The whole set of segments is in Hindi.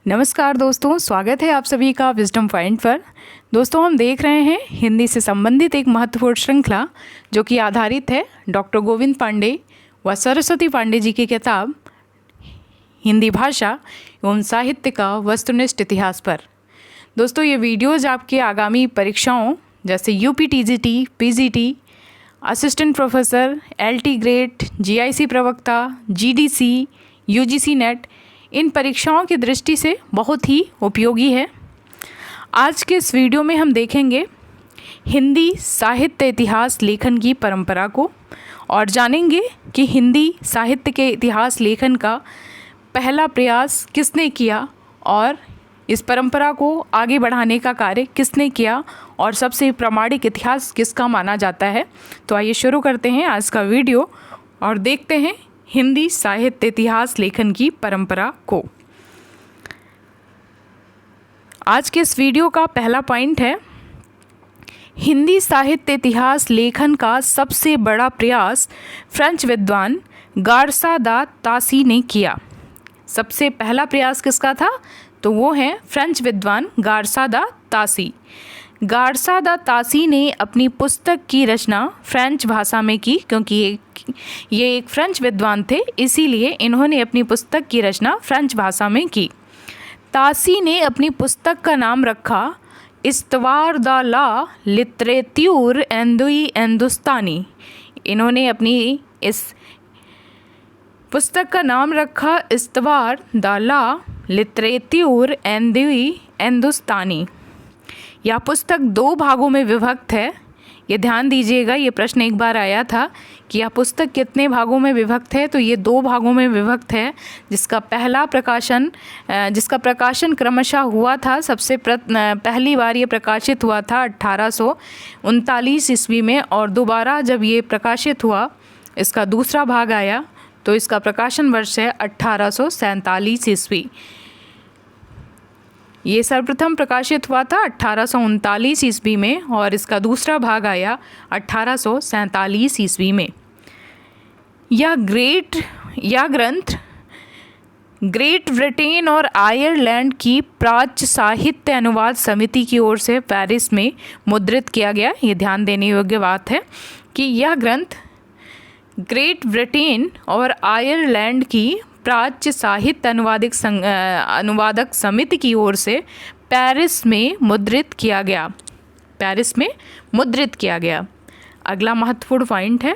नमस्कार दोस्तों, स्वागत है आप सभी का विजडम पॉइंट पर। दोस्तों, हम देख रहे हैं हिंदी से संबंधित एक महत्वपूर्ण श्रृंखला जो कि आधारित है डॉक्टर गोविंद पांडे व सरस्वती पांडे जी की किताब हिंदी भाषा एवं साहित्य का वस्तुनिष्ठ इतिहास पर। दोस्तों, ये वीडियोज़ आपके आगामी परीक्षाओं जैसे UP TGT, PGT, assistant professor, LT grade, GIC प्रवक्ता, जीडीसी, यूजीसी नेट, इन परीक्षाओं की दृष्टि से बहुत ही उपयोगी है। आज के इस वीडियो में हम देखेंगे हिंदी साहित्य इतिहास लेखन की परंपरा को और जानेंगे कि हिंदी साहित्य के इतिहास लेखन का पहला प्रयास किसने किया और इस परंपरा को आगे बढ़ाने का कार्य किसने किया और सबसे प्रामाणिक इतिहास किसका माना जाता है। तो आइए शुरू करते हैं आज का वीडियो और देखते हैं हिंदी साहित्य इतिहास लेखन की परंपरा को। आज के इस वीडियो का पहला पॉइंट है, हिंदी साहित्य इतिहास लेखन का सबसे बड़ा प्रयास फ्रेंच विद्वान गार्सा दा तासी ने किया। सबसे पहला प्रयास किसका था? तो वो है फ्रेंच विद्वान गार्सा दा तासी। गार्सा दा तासी ने अपनी पुस्तक की रचना फ्रेंच भाषा में की, क्योंकि ये एक फ्रेंच विद्वान थे, इसीलिए इन्होंने अपनी पुस्तक की रचना फ्रेंच भाषा में की। तासी ने अपनी पुस्तक का नाम रखा इस्तवार द ला लिटरेत्यूर एंदुई एंदुस्तानी। इन्होंने अपनी इस पुस्तक का नाम रखा इस्तवार द ला लिटरेत्यूर एंदुई एंदुस्तानी। यह पुस्तक 2 भागों में विभक्त है। ये ध्यान दीजिएगा, ये प्रश्न एक बार आया था कि यह पुस्तक कितने भागों में विभक्त है, तो ये 2 भागों में विभक्त है, जिसका प्रकाशन क्रमशः हुआ था। पहली बार ये प्रकाशित हुआ था 1839 ईस्वी में और दोबारा जब ये प्रकाशित हुआ, इसका दूसरा भाग आया, तो इसका प्रकाशन वर्ष है 1847 ईस्वी। ये सर्वप्रथम प्रकाशित हुआ था 1839 ईस्वी में और इसका दूसरा भाग आया 1847 ईस्वी में। यह ग्रंथ ग्रेट ब्रिटेन और आयरलैंड की प्राच्य साहित्य अनुवाद समिति की ओर से पेरिस में मुद्रित किया गया। ये ध्यान देने योग्य बात है कि यह ग्रंथ ग्रेट ब्रिटेन और आयरलैंड की प्राच्य साहित्य अनुवादक समिति की ओर से पेरिस में मुद्रित किया गया। अगला महत्वपूर्ण पॉइंट है,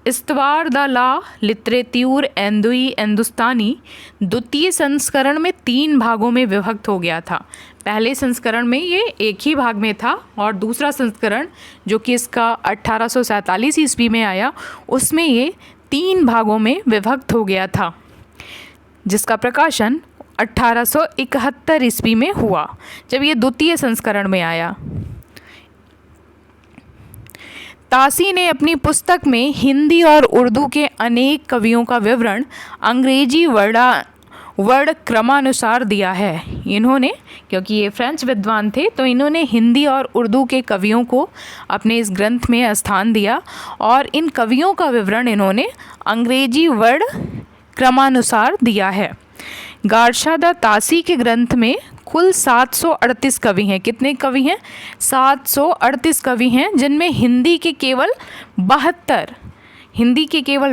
इस्तवार द ला लिटरेत्यूर एंदुई एंदुस्तानी द्वितीय संस्करण में 3 भागों में विभक्त हो गया था। पहले संस्करण में ये एक ही भाग में था और दूसरा संस्करण जो कि इसका 1847 ईस्वी में आया, उसमें ये 3 भागों में विभक्त हो गया था, जिसका प्रकाशन 1871 ईस्वी में हुआ, जब ये द्वितीय संस्करण में आया। तासी ने अपनी पुस्तक में हिंदी और उर्दू के अनेक कवियों का विवरण अंग्रेजी वर्ण क्रमानुसार दिया है। इन्होंने, क्योंकि ये फ्रेंच विद्वान थे, तो इन्होंने हिंदी और उर्दू के कवियों को अपने इस ग्रंथ में स्थान दिया और इन कवियों का विवरण इन्होंने अंग्रेजी वर्ण क्रमानुसार दिया है। गार्सा दा तासी के ग्रंथ में कुल 738 कवि हैं। कितने कवि हैं? 738 कवि हैं, जिनमें हिंदी के केवल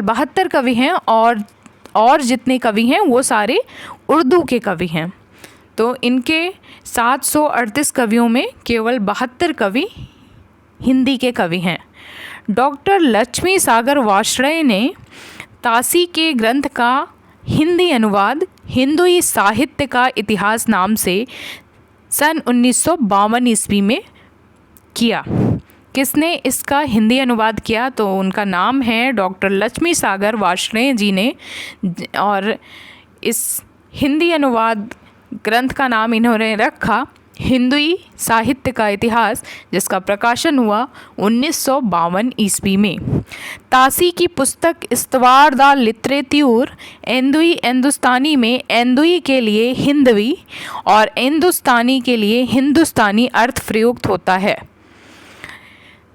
72 कवि हैं और जितने कवि हैं वो सारे उर्दू के कवि हैं। तो इनके 738 कवियों में केवल 72 कवि हिंदी के कवि हैं। डॉक्टर लक्ष्मी सागर वार्ष्णेय ने तासी के ग्रंथ का हिंदी अनुवाद हिंदुई साहित्य का इतिहास नाम से सन 1952 ईस्वी में किया। किसने इसका हिंदी अनुवाद किया? तो उनका नाम है डॉक्टर लक्ष्मी सागर वार्ष्णेय जी ने, और इस हिंदी अनुवाद ग्रंथ का नाम इन्होंने रखा हिंदुई साहित्य का इतिहास, जिसका प्रकाशन हुआ 1952 ईस्वी में। तासी की पुस्तक इस्तवार द लिटरेत्यूर एंदुई एंदुस्तानी में एंदुई के लिए हिंदवी और एंदुस्तानी के लिए हिंदुस्तानी अर्थ प्रयुक्त होता है।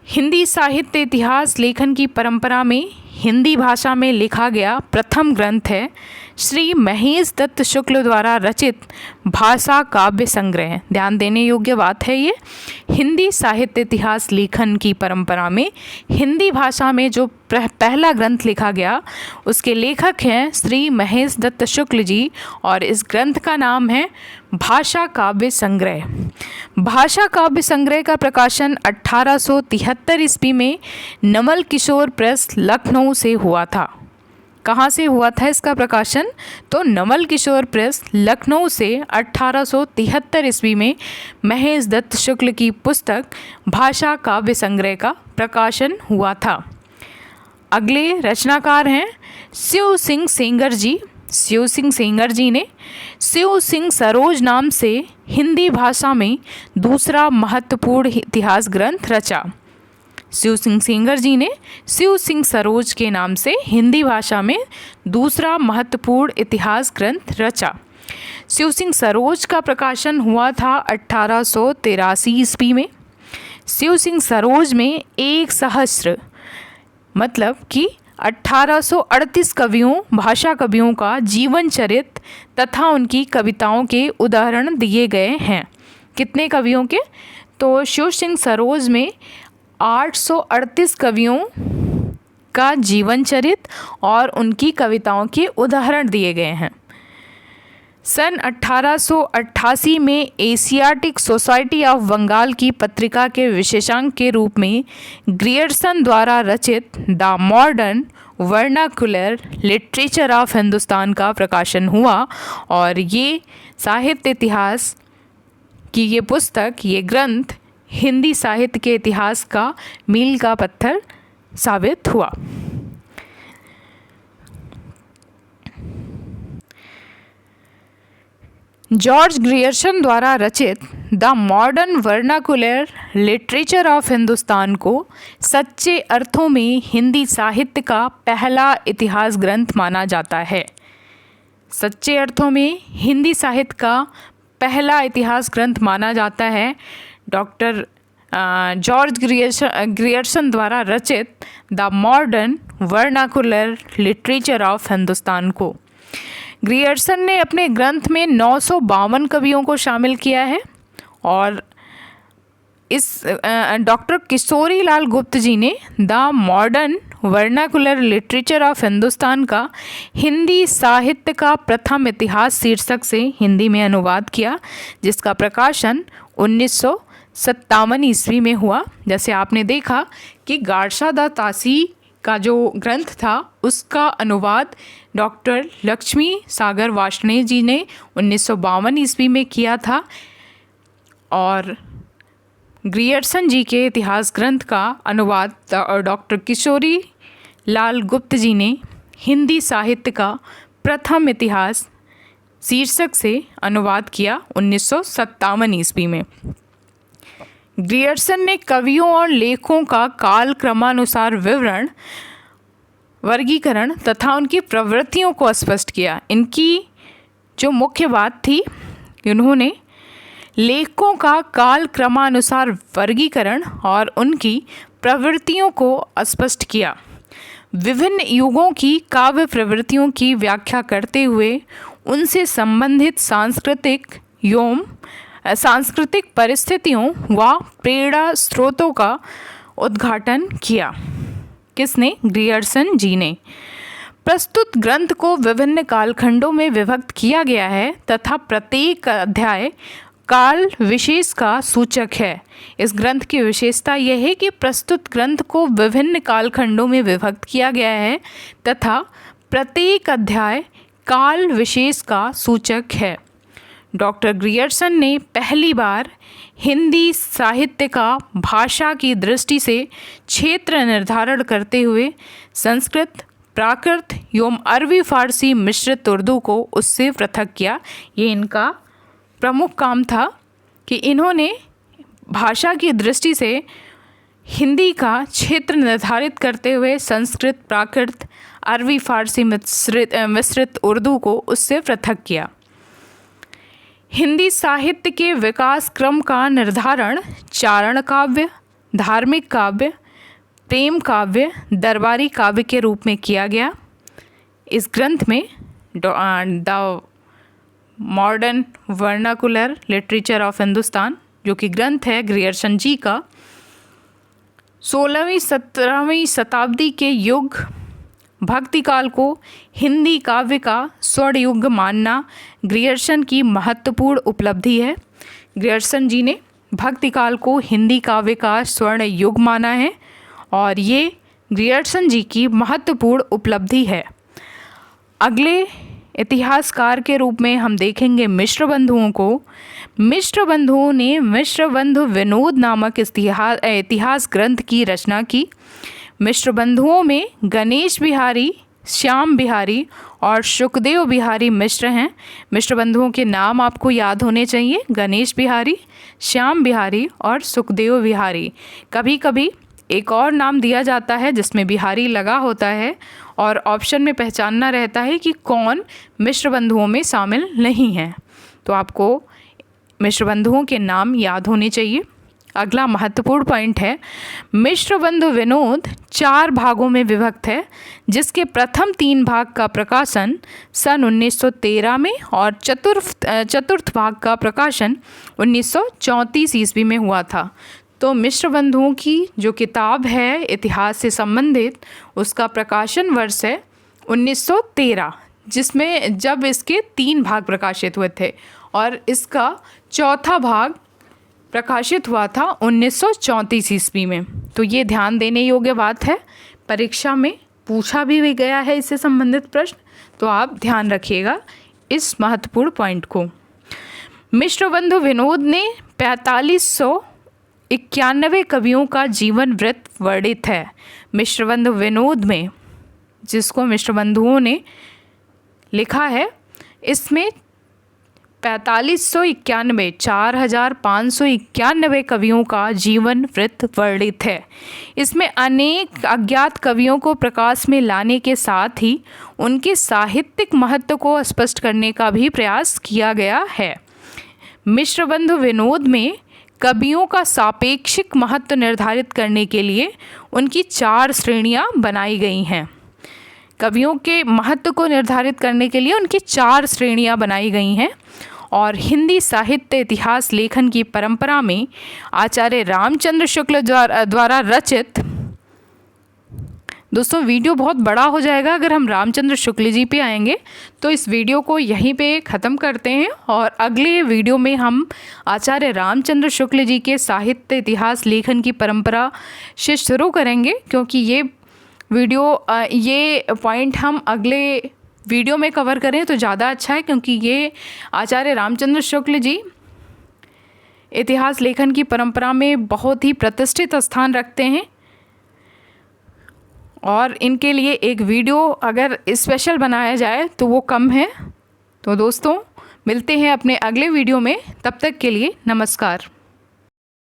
हिंदी साहित्य इतिहास लेखन की परंपरा में हिंदी भाषा में लिखा गया प्रथम ग्रंथ है श्री महेश दत्त शुक्ल द्वारा रचित भाषा काव्य संग्रह। ध्यान देने योग्य बात है ये। हिंदी साहित्य इतिहास लेखन की परंपरा में हिंदी भाषा में जो पहला ग्रंथ लिखा गया उसके लेखक हैं श्री महेश दत्त शुक्ल जी, और इस ग्रंथ का नाम है भाषा काव्य संग्रह। भाषा काव्य संग्रह का प्रकाशन 1873 ईस्वी में नवल किशोर प्रेस लखनऊ से हुआ था। कहाँ से हुआ था इसका प्रकाशन? तो नवल किशोर प्रेस लखनऊ से 1873 ईस्वी में महेश दत्त शुक्ल की पुस्तक भाषा काव्य संग्रह का प्रकाशन हुआ था। अगले रचनाकार हैं शिव सिंह सेंगर जी। शिव सिंह सेंगर जी ने शिव सिंह सरोज नाम से हिंदी भाषा में दूसरा महत्वपूर्ण इतिहास ग्रंथ रचा। शिव सिंह सेंगर जी ने शिव सिंह सरोज के नाम से हिंदी भाषा में दूसरा महत्वपूर्ण इतिहास ग्रंथ रचा। शिव सिंह सरोज का प्रकाशन हुआ था 1883 ईस्वी में। शिव सिंह सरोज में एक सहस्र मतलब कि 1838 कवियों, भाषा कवियों का जीवन चरित्र तथा उनकी कविताओं के उदाहरण दिए गए हैं। कितने कवियों के? तो शिव सिंह सरोज में 838 कवियों का जीवन चरित्र और उनकी कविताओं के उदाहरण दिए गए हैं। सन 1888 में एशियाटिक सोसाइटी ऑफ बंगाल की पत्रिका के विशेषांक के रूप में ग्रियर्सन द्वारा रचित the modern vernacular literature of Hindustan का प्रकाशन हुआ, और ये साहित्य इतिहास की ये पुस्तक, ये ग्रंथ हिंदी साहित्य के इतिहास का मील का पत्थर साबित हुआ। जॉर्ज ग्रियर्सन द्वारा रचित the modern vernacular literature of Hindustan को सच्चे अर्थों में हिंदी साहित्य का पहला इतिहास ग्रंथ माना जाता है। सच्चे अर्थों में हिंदी साहित्य का पहला इतिहास ग्रंथ माना जाता है डॉक्टर जॉर्ज ग्रियर्सन द्वारा रचित the modern vernacular literature of Hindustan को। ग्रियर्सन ने अपने ग्रंथ में 952 कवियों को शामिल किया है, और इस डॉक्टर किशोरी लाल गुप्त जी ने the modern vernacular literature of Hindustan का हिंदी साहित्य का प्रथम इतिहास शीर्षक से हिंदी में अनुवाद किया, जिसका प्रकाशन 1957 ईस्वी में हुआ। जैसे आपने देखा कि गारशा दा तासी का जो ग्रंथ था उसका अनुवाद डॉक्टर लक्ष्मी सागर वार्ष्णेय जी ने 1952 ईस्वी में किया था, और ग्रियर्सन जी के इतिहास ग्रंथ का अनुवाद डॉक्टर किशोरी लाल गुप्त जी ने हिंदी साहित्य का प्रथम इतिहास शीर्षक से अनुवाद किया 1957 ईस्वी में। ग्रियर्सन ने कवियों और लेखकों का काल क्रमानुसार विवरण, वर्गीकरण तथा उनकी प्रवृत्तियों को स्पष्ट किया। इनकी जो मुख्य बात थी, उन्होंने लेखकों का काल क्रमानुसार वर्गीकरण और उनकी प्रवृत्तियों को स्पष्ट किया। विभिन्न युगों की काव्य प्रवृत्तियों की व्याख्या करते हुए उनसे संबंधित सांस्कृतिक परिस्थितियों व प्रेरणा स्रोतों का उद्घाटन किया। किसने? ग्रियर्सन जी ने। प्रस्तुत ग्रंथ को विभिन्न कालखंडों में विभक्त किया गया है तथा प्रत्येक अध्याय काल विशेष का सूचक है। इस ग्रंथ की विशेषता यह है कि प्रस्तुत ग्रंथ को विभिन्न कालखंडों में विभक्त किया गया है तथा प्रत्येक अध्याय काल विशेष का सूचक है। डॉक्टर ग्रियर्सन ने पहली बार हिंदी साहित्य का भाषा की दृष्टि से क्षेत्र निर्धारण करते हुए संस्कृत, प्राकृत एवं अरबी फारसी मिश्रित उर्दू को उससे पृथक किया। ये इनका प्रमुख काम था कि इन्होंने भाषा की दृष्टि से हिंदी का क्षेत्र निर्धारित करते हुए संस्कृत, प्राकृत, अरबी फारसी मिश्रित उर्दू को उससे पृथक किया। हिंदी साहित्य के विकास क्रम का निर्धारण चारण काव्य, धार्मिक काव्य, प्रेम काव्य दरबारी काव्य के रूप में किया गया। इस ग्रंथ में the modern vernacular literature of Hindustan, जो कि ग्रंथ है ग्रियर्सन जी का, 16वीं-17वीं शताब्दी के युग भक्ति काल को हिंदी काव्य का स्वर्ण युग मानना ग्रियर्सन की महत्वपूर्ण उपलब्धि है। ग्रियर्सन जी ने भक्ति काल को हिंदी काव्य का स्वर्ण युग माना है और ये ग्रियर्सन जी की महत्वपूर्ण उपलब्धि है। अगले इतिहासकार के रूप में हम देखेंगे मिश्र बंधुओं को। मिश्र बंधुओं ने मिश्र बंधु विनोद नामक इतिहास ग्रंथ की रचना की। मिश्र बंधुओं में गणेश बिहारी, श्याम बिहारी और सुखदेव बिहारी मिश्र हैं। मिश्र बंधुओं के नाम आपको याद होने चाहिए, गणेश बिहारी, श्याम बिहारी और सुखदेव बिहारी। कभी कभी एक और नाम दिया जाता है जिसमें बिहारी लगा होता है और ऑप्शन में पहचानना रहता है कि कौन मिश्र बंधुओं में शामिल नहीं है। तो आपको मिश्र बंधुओं के नाम याद होने चाहिए। अगला महत्वपूर्ण पॉइंट है, मिश्र बंधु विनोद 4 भागों में विभक्त है, जिसके प्रथम 3 भाग का प्रकाशन सन 1913 में और चतुर्थ भाग का प्रकाशन 1934 ईस्वी में हुआ था। तो मिश्र बंधुओं की जो किताब है इतिहास से संबंधित, उसका प्रकाशन वर्ष है 1913, जिसमें जब इसके 3 भाग प्रकाशित हुए थे और इसका चौथा भाग प्रकाशित हुआ था 1934 ईस्वी में। तो ये ध्यान देने योग्य बात है, परीक्षा में पूछा भी गया है इससे संबंधित प्रश्न, तो आप ध्यान रखिएगा इस महत्वपूर्ण पॉइंट को। मिश्र बंधु विनोद ने 4591 कवियों का जीवन वृत्त वर्णित है। मिश्र बंधु विनोद में, जिसको मिश्र बंधुओं ने लिखा है, इसमें 4591 कवियों का जीवन वृत्त वर्णित है। इसमें अनेक अज्ञात कवियों को प्रकाश में लाने के साथ ही उनके साहित्यिक महत्व को स्पष्ट करने का भी प्रयास किया गया है। मिश्र बंधु विनोद में कवियों का सापेक्षिक महत्व निर्धारित करने के लिए उनकी 4 श्रेणियां बनाई गई हैं। कवियों के महत्व को निर्धारित करने के लिए उनकी 4 श्रेणियां बनाई गई हैं और हिंदी साहित्य इतिहास लेखन की परंपरा में आचार्य रामचंद्र शुक्ल द्वारा रचित, दोस्तों वीडियो बहुत बड़ा हो जाएगा अगर हम रामचंद्र शुक्ल जी पे आएंगे, तो इस वीडियो को यहीं पे ख़त्म करते हैं और अगले वीडियो में हम आचार्य रामचंद्र शुक्ल जी के साहित्य इतिहास लेखन की परंपरा से शुरू करेंगे, क्योंकि ये पॉइंट हम अगले वीडियो में कवर करें तो ज़्यादा अच्छा है, क्योंकि ये आचार्य रामचंद्र शुक्ल जी इतिहास लेखन की परंपरा में बहुत ही प्रतिष्ठित स्थान रखते हैं और इनके लिए एक वीडियो अगर स्पेशल बनाया जाए तो वो कम है। तो दोस्तों मिलते हैं अपने अगले वीडियो में, तब तक के लिए नमस्कार।